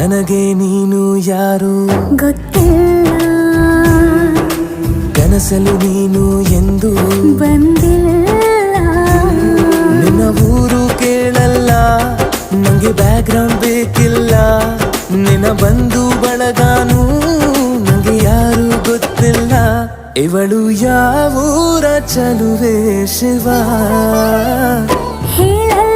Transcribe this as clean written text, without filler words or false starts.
ನನಗೆ ನೀನು ಯಾರು ಗೊತ್ತಿಲ್ಲ, ಕನಸಲು ನೀನು ಎಂದು ಬಂದಿಲ್ಲ. ನಿನ್ನ ಊರು ಕೇಳಲ್ಲ, ನಂಗೆ ಬ್ಯಾಕ್ಗ್ರೌಂಡ್ ಬೇಕಿಲ್ಲ. ನಿನ್ನ ಬಂಧು ಬಳಗಾನು ನಂಗೆ ಯಾರು ಗೊತ್ತಿಲ್ಲ. ಇವಳು ಯಾವೂರ ಚಲುವೆ ಶಿವ ಹೇಳಲ್ಲ